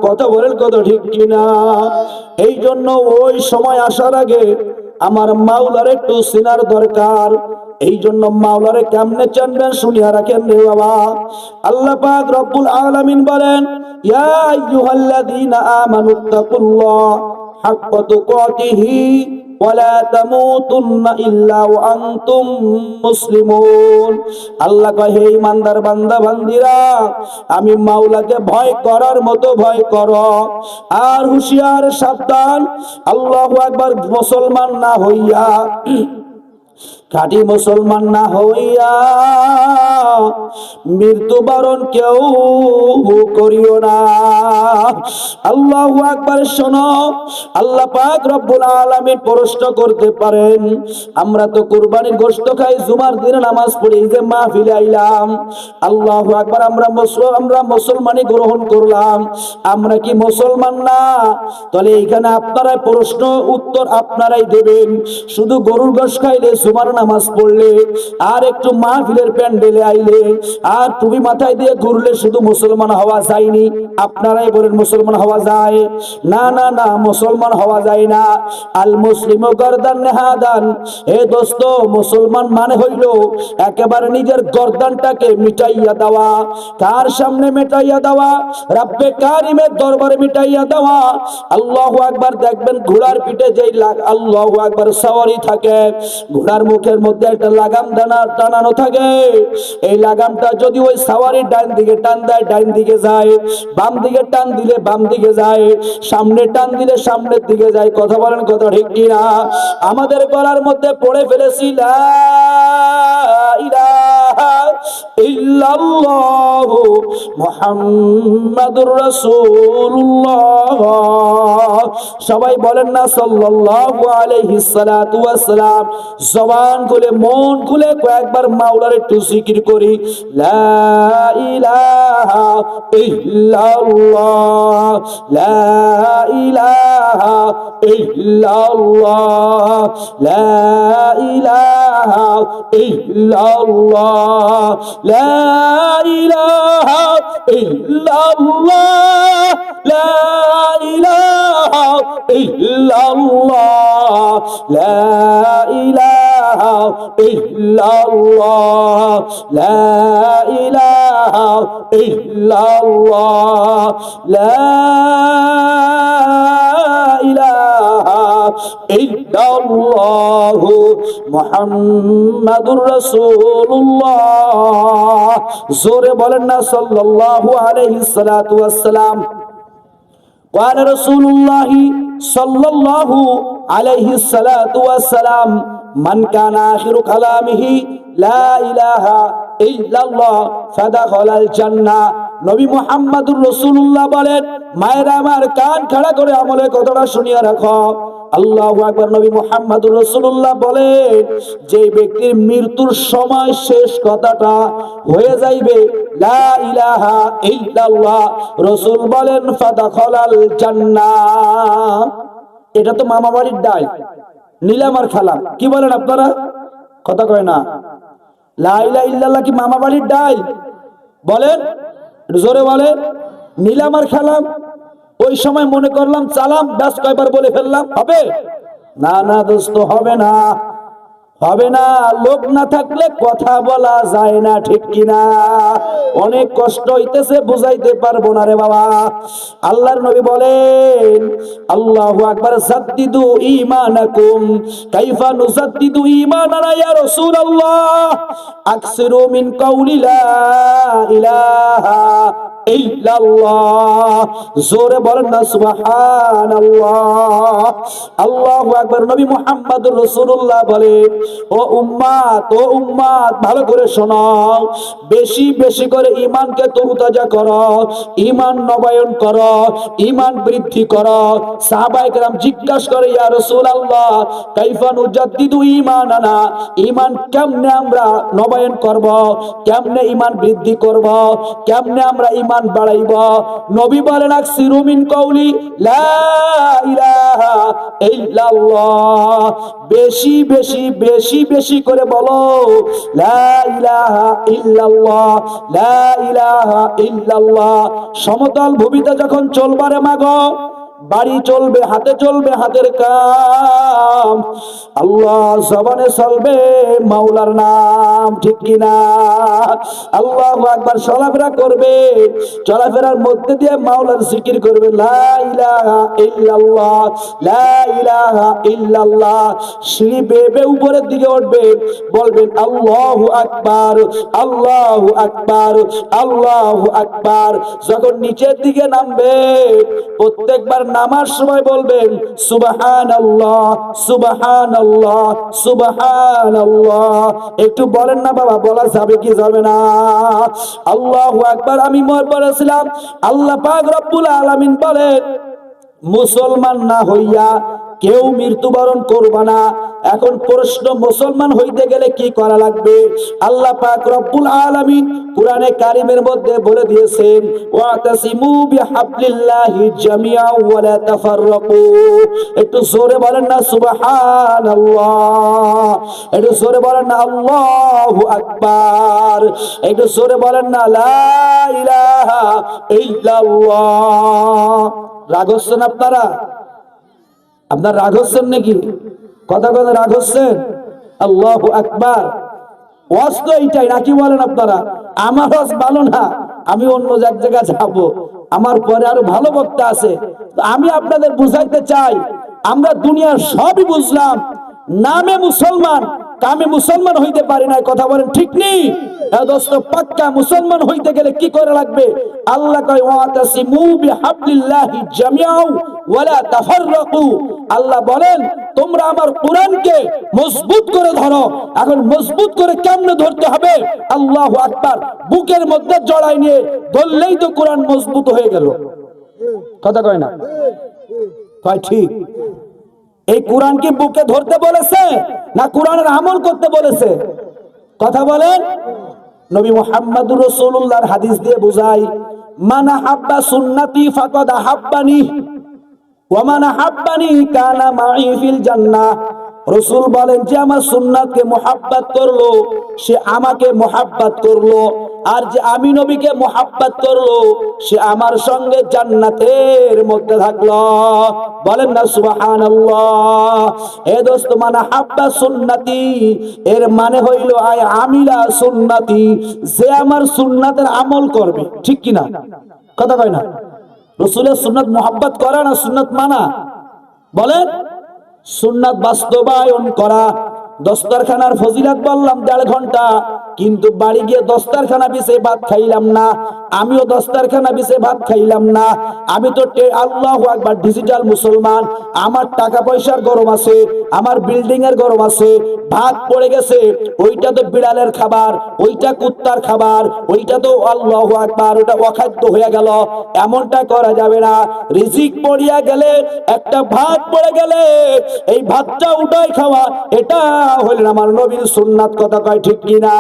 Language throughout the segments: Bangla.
কথা বলেন কত ঠিক কিনা? এই জন্য ওই সময় আসার আগে আমার মাওলার একটু চিনার দরকার। এই জন্য মাওলারে কেমনে চিনবেন শুনিয়া রাখেন রে বাবা। আল্লাহ পাক রব্বুল আলামিন বলেন, ইয়া আইয়ুহাল্লাযীনা আমানুত্তাকুল্লাহ হাক্কা তুকাতিহি ওয়ালা তামুতুন্না ইল্লা ওয়া আনতুম মুসলিমুন। আল্লাহ কয়, হে ইমানদার বান্দা বান্দিরা, আমি মাওলাকে ভয় করার মতো ভয় করো আর হুঁশিয়ার সাবধান, আল্লাহু আকবার, মুসলমান না হইয়া, খাঁটি মুসলমান না হইয়া মৃত্যুবরণ কেউ করিও না। আল্লাহু আকবার। শোনো, আল্লাহ পাক রব্বুল আলামিন প্রশ্ন করতে পারেন, আমরা তো কুরবানির গোশত খাই, জুমার দিনে নামাজ পড়ি, যে মাহফিলে আইলাম, আল্লাহু আকবার, আমরা মুসলমানি গ্রহণ করলাম, আমরা কি মুসলমান না? তাহলে এখানে আপনারাই প্রশ্ন উত্তর আপনারাই দেবেন। শুধু গরুর গোশত খাইলে, জুমার নামাজ পড়লে, আর একটু মাহফিলের প্যান্ডেলে আইলে, আর টুপি মাথায় দিয়ে ঘুরলে শুধু মুসলমান হওয়া যায়নি? আপনারাই বলেন, মুসলমান হওয়া যায়? না না না, মুসলমান হওয়া যায় না। আল মুসলিমু গর্দান নেহাদান। হে দোস্ত, মুসলমান মানে হইল একেবারে নিজের গর্দানটাকে মিটাইয়া দেওয়া। কার সামনে মিটাইয়া দেওয়া? রব্বে কারিমের দরবারে মিটাইয়া দেওয়া। আল্লাহু আকবার। দেখবেন ঘোড়ার পিঠে যেই আল্লাহু আকবার সাওয়ারি থাকে, ঘোড়ার মুখের মধ্যে একটা লাগাম টানানো থাকে। এই লাগামটা যদি ওই সাওয়ারির ডান দিকে টান দেয়, ডান দিকে যায়, বাম দিকে টান দিলে বাম দিকে যায়, সামনে টান দিলে সামনের দিকে যায়। কথা বলেন কত ঠিক কিনা? আমাদের গলার মধ্যে পড়ে ফেলেছি লা ইলাহা ইল্লাল্লাহু মুহাম্মাদুর রাসূলুল্লাহ। সবাই বলেন না সাল্লাল্লাহু আলাইহি সাল্লাতু ওয়াস সালাম। জবান খুলে, মন খুলে কয়েকবার মাওলার একটু জিকির করি, লা ইলাহা ইল্লাল্লাহ, লা ইলাহা ইল্লাল্লাহ, লা ইলাহা ইল্লাল্লাহ, লা ইলাহা ইল্লাল্লাহ, লা ইলাহা ইল্লাল্লাহ, লা ইলাহা ইল্লাল্লাহ, লা ইলাহা ইল্লাল্লাহ, লা ইলাহা ইল্লাল্লাহু মুহাম্মাদুর রাসূলুল্লাহ। জোরে বলেন না সাল্লাল্লাহু আলাইহি সাল্লাতু ওয়াস সালাম। قال رسول الله صلى الله عليه الصلاة والسلام من كان آخر كلامه لا إله إلا الله فدخل الجنة। নবী মুহাম্মদুর রাসূলুল্লাহ বলেন, মায়েরা আমার কান খাড়া করে আমলের কথাটা শুনিয়া রাখো। আল্লাহু আকবার। নবী মুহাম্মদুর রাসূলুল্লাহ বলেন, যে ব্যক্তির মৃত্যুর সময় শেষ কথাটা হয়ে যাইবে লা ইলাহা ইল্লাল্লাহ, রাসূল বলেন ফাদাখালাল জান্নাহ। এটা তো মামা বাড়ির ডাল, নিলাম আর খালাম। কি বলেন আপনারা? কথা কয় না। লা ইলাহা ইল্লাল্লাহ কি মামা বাড়ির ডাল? বলেন জোরে বলেন। নিলাম আর খেলাম, ওই সময় মনে করলাম চালাম, ব্যাস কয়বার বলে ফেললাম, হবে? না না দোস্ত, হবে না, হবে না। লোক না থাকলে কথা বলা যায় না, ঠিক কিনা? অনেক কষ্ট হইতেছে, বুঝাইতে পারবো না রে বাবা। আল্লাহর নবী বলেন, আল্লাহু আকবার, সাদ্দিদু ঈমানাকুম। কাইফা নুসাদ্দিদু ঈমানানা ইয়া রাসূলুল্লাহ? আকসিরু মিন কাউলি লা ইলাহা ইল্লাল্লাহ। জোরে বলেন না সুবহানাল্লাহ। আল্লাহু আকবার। নবী মুহাম্মদুর রাসূলুল্লাহ বলেন, ও উম্মাত, ও উম্মাত, ভালো করে শোনো, বেশি বেশি করে ঈমানকে তরুতাজা করো, ঈমান নবায়ন করো, ঈমান বৃদ্ধি করো। সাহাবায়ে কেরাম জিজ্ঞাসা করে, ইয়া রাসূলুল্লাহ কাইফা নুজাদ্দিদু ঈমানানা? ঈমান কেমনে আমরা নবায়ন করব, কেমনে ঈমান বৃদ্ধি করব, কেমনে আমরা ঈমান সম্মান বাড়াইব। নবী বলেন আকসিরু মিন কওলি লা ইলাহা ইল্লাল্লাহ, বেশি বেশি বেশি বেশি করে বলো লা ইলাহা ইল্লাল্লাহ, লা ইলাহা ইল্লাল্লাহ। সমতল ভূমিতে যখন চলবারে মাগো, বাড়ি চলবে, হাতে চলবে হাতের কাম, আল্লাহ জবানে চলবে মাওলার নাম, ঠিক কিনা? আল্লাহু আকবার চলাফেরা করবে, চলাফেরার মধ্যে দিয়ে মাওলার জিকির করবে, লা ইলাহা ইল্লাল্লাহ, লা ইলাহা ইল্লাল্লাহ। সিঁড়ি বেয়ে বেয়ে উপরের দিকে উঠবে, বলবেন আল্লাহু আকবার, আল্লাহু আকবার, আল্লাহু আকবার। যখন নিচের দিকে নামবে, প্রত্যেকবার নামার সময় বলবেন সুবহানাল্লাহ, সুবহানাল্লাহ, সুবহানাল্লাহ। একটু বলেন না বাবা, বলা যাবে কি যাবে না? আল্লাহু আকবার। আমি পড়েছিলাম, আল্লাহ পাক রব্বুল আলামিন বলেন, মুসলমান না হইয়া কেউ মৃত্যুবরণ করবে না। এখন প্রশ্ন, মুসলমান হইতে গেলে কি করা লাগবে? আল্লাহ পাক রব্বুল আলামিন কোরআনে কারিমের মধ্যে বলে দিয়েছেন, ওয়াতাসিমু বিহাবলিল্লাহি জামিআ ওয়া লা তাফাররাকু। একটু জোরে বলেন না সুবহানাল্লাহ, একটু জোরে বলেন না আল্লাহু আকবার, একটু জোরে বলেন না লা ইলাহা ইল্লাল্লাহ। রাগ হচ্ছেন আপনারা? আপনার রাগ হচ্ছেন নাকি? কথা কথা রাগ হচ্ছেন? আল্লাহু আকবার। ওয়াজ তো এইটাই নাকি বলেন আপনারা? আমার ওয়াজ ভালো না, আমি অন্য এক জায়গায় যাব, আমার পরে আরো ভালো বক্তা আছে। আমি আপনাদের বুঝাইতে চাই, আমরা দুনিয়ার সবই বুঝলাম, নামে মুসলমান, কামে মুসলমান হইতে পারি না। কথা বলেন ঠিক নেই? দোস্ত, পাক্কা মুসলমান হইতে গেলে কি করে লাগবে? আল্লাহ কয় ওয়াতাসিমু বিহাবলিল্লাহি জামিআ ওয়া লা তাফাররাকু। আল্লাহ বলেন তোমরা আমার কোরআনকে মজবুত করে ধরো। এখন মজবুত করে কেমনে ধরতে হবে? আল্লাহু আকবার। বুকের মধ্যে জড়াই নিয়ে ধরলেই তো কোরআন মজবুত হয়ে গেল। কথা কয় না? কয় ঠিক। এই কোরআন কি বুকে ধরতে বলেছে না কোরআনের আমল করতে বলেছে? কথা বলেন। নবী মুহাম্মদুর রাসূলুল্লাহর হাদিস দিয়ে বুঝাই, মান আহাব্বা সুন্নতি ফাকাদ আহাব্বানি ওয়া মান আহাব্বানি কানা মাই ফিল জান্নাহ। রাসূল বলেন, যে আমার সুন্নাতকে মুহাব্বত করলো সে আমাকে মুহাব্বত করলো, আর যে আমি নবীকে মুহাব্বত করলো সে আমার সঙ্গে জান্নাতের মধ্যে থাকলো। বলেন না সুবহানাল্লাহ। এ দোস্ত, মানে হাব্বা সুন্নতি এর মানে হইল আয় আমিলা সুন্নতি, যে আমার সুন্নাতের আমল করবে, ঠিক কিনা? কথা কয় না? রাসূলের সুন্নাত মুহাব্বত করা না সুন্নাত মানা? বলেন। সুন্নাত বাস্তবায়ন করা। দস্তরখানার ফজিলত বললাম 1.5 ঘন্টা, কিন্তু বাড়ি গিয়ে দস্তরখানা বিছে ভাত খাইলাম না, আমিও দস্তরখানা বিছে ভাত খাইলাম না। আমি তো আল্লাহু আকবার ডিজিটাল মুসলমান, আমার টাকা পয়সার গরম আছে, আমার বিল্ডিং এর গরম আছে, ভাত পড়ে গেছে, ওইটা তো বিড়ালের খাবার, ওইটা কুত্তার খাবার, ওইটা তো আল্লাহু আকবার ওটা অখাদ্য হয়ে গেল। এমনটা করা যাবে না। রিজিক পড়িয়া গেলে, একটা ভাত পড়ে গেলে এই ভাতটা উঠাই খাওয়া, এটা হইলেন আমার নবীর সুন্নাত। কথা কয় ঠিক কিনা?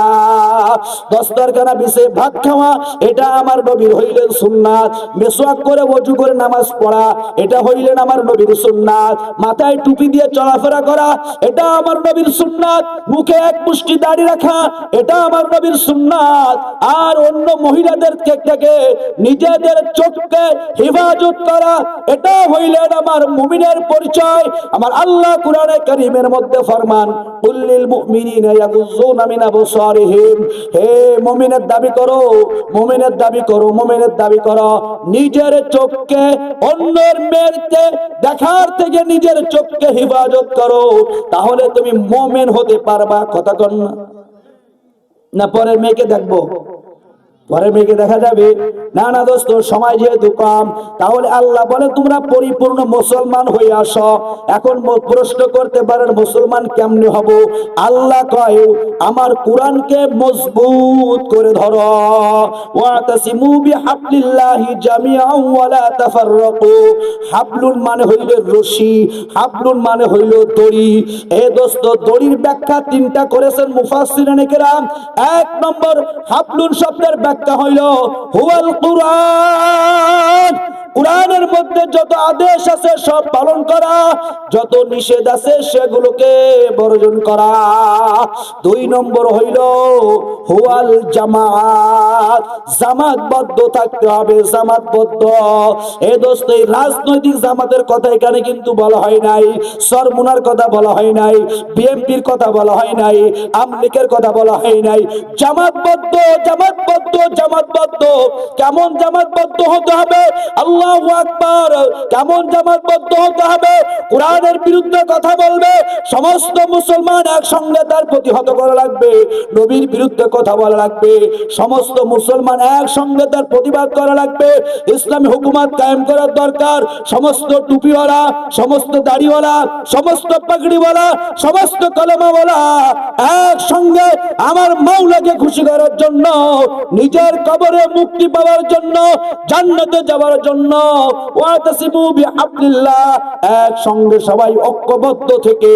দস্তরখানা বিছে ভাত খাওয়া, এটা আমার নবীর হইলেন সুন্নাত। মেসওয়াক করে ওযু করে নামাজ পড়া, এটা হইলেন আমার নবীর সুন্নাত। মাথায় টুপি দিয়ে চলাফেরা করা, এটা আমার নবীর সুন্নাত। মুখে এক মুষ্টি দাড়ি রাখা, এটা আমার নবীর সুন্নাত। আর অন্য মহিলাদের থেকে নিজেদের চোখকে হেফাজত করা, এটা হইলেন আমার মুমিনের পরিচয়। আমার আল্লাহ কোরআনে কারীমের মধ্যে ফরমান, কুল্লিল মুমিনিনা ইয়াগুযুনা মিন আবসারিহিম। হে মুমিনের দাবি করো, মুমিনের দাবি করো, মুমিনের দাবি করো, নিজের চোখকে অন্যের মেয়েকে দেখার থেকে নিজের চোখকে হেফাজত করো, তাহলে তুমি মুমিন হতে পারবা। কথা কন না? না পরের মেয়েকে দেখবো, পরের মেয়েকে দেখা যাবে না? না দোস্ত, সময় যেহেতু কম, তাহলে আল্লাহ বলে তোমরা পরিপূর্ণ মুসলমান হয়ে আসো। এখন প্রশ্ন করতে পারেন মুসলমান কেমনে হব? আল্লাহ কয় আমার কোরআনকে মজবুত করে ধরো। ওয়াতাসিমু বিহাবলিল্লাহি জামিআ ওয়া লা তাফাররাকু। হাবলুন মানে হইল রশি, হাবলুন মানে হইল দড়ি। এ দোস্ত, দড়ির ব্যাখ্যা 3টা করেছেন মুফাসসিরিনে কেরাম। 1 নম্বর, হাবলুন শব্দের ব্যাখ্যা হইল হুয়াল কুরআন, কুরআনের মধ্যে যত আদেশ আছে সব পালন করা, যত নিষেধ আছে সেগুলোকে বর্জন করা। 2 নম্বর হইল হুয়াল জামাত, জামাতবদ্ধ থাকতে হবে, জামাতবদ্ধ। এ দোস্ত, এই রাজনৈতিক জামাতের কথা এখানে কিন্তু বলা হয় নাই, সরমুনার কথা বলা হয় নাই, বিএনপির কথা বলা হয় নাই, আমলিকের কথা বলা হয় নাই। জামাতবদ্ধ, জামাতবদ্ধ, জামাতবদ্ধ। কেমন জামাতবদ্ধ হতে হবে? আল্লাহু আকবার। কেমন জামাতবদ্ধ হতে হবে? কোরআনের বিরুদ্ধে কথা বলবে, সমস্ত মুসলমান একসঙ্গে তার প্রতিহত করা লাগবে। নবীর বিরুদ্ধে কথা বলা লাগবে, সমস্ত মুসলমান একসঙ্গে তার প্রতিবাদ করা লাগবে। ইসলামী হুকুমত কায়েম করার দরকার। সমস্ত টুপিওয়ালা, সমস্ত দাড়িওয়ালা, সমস্ত পাগড়িওয়ালা, সমস্ত কলমাওয়ালা একসঙ্গে আমার মাওলাকে খুশি করার জন্য, নিজের কবরে মুক্তি পাওয়ার জন্য, জান্নাতে যাওয়ার জন্য ওয়াতাসিমু বিহাবলিল্লাহ একসঙ্গে সবাই ঐক্যবদ্ধ থেকে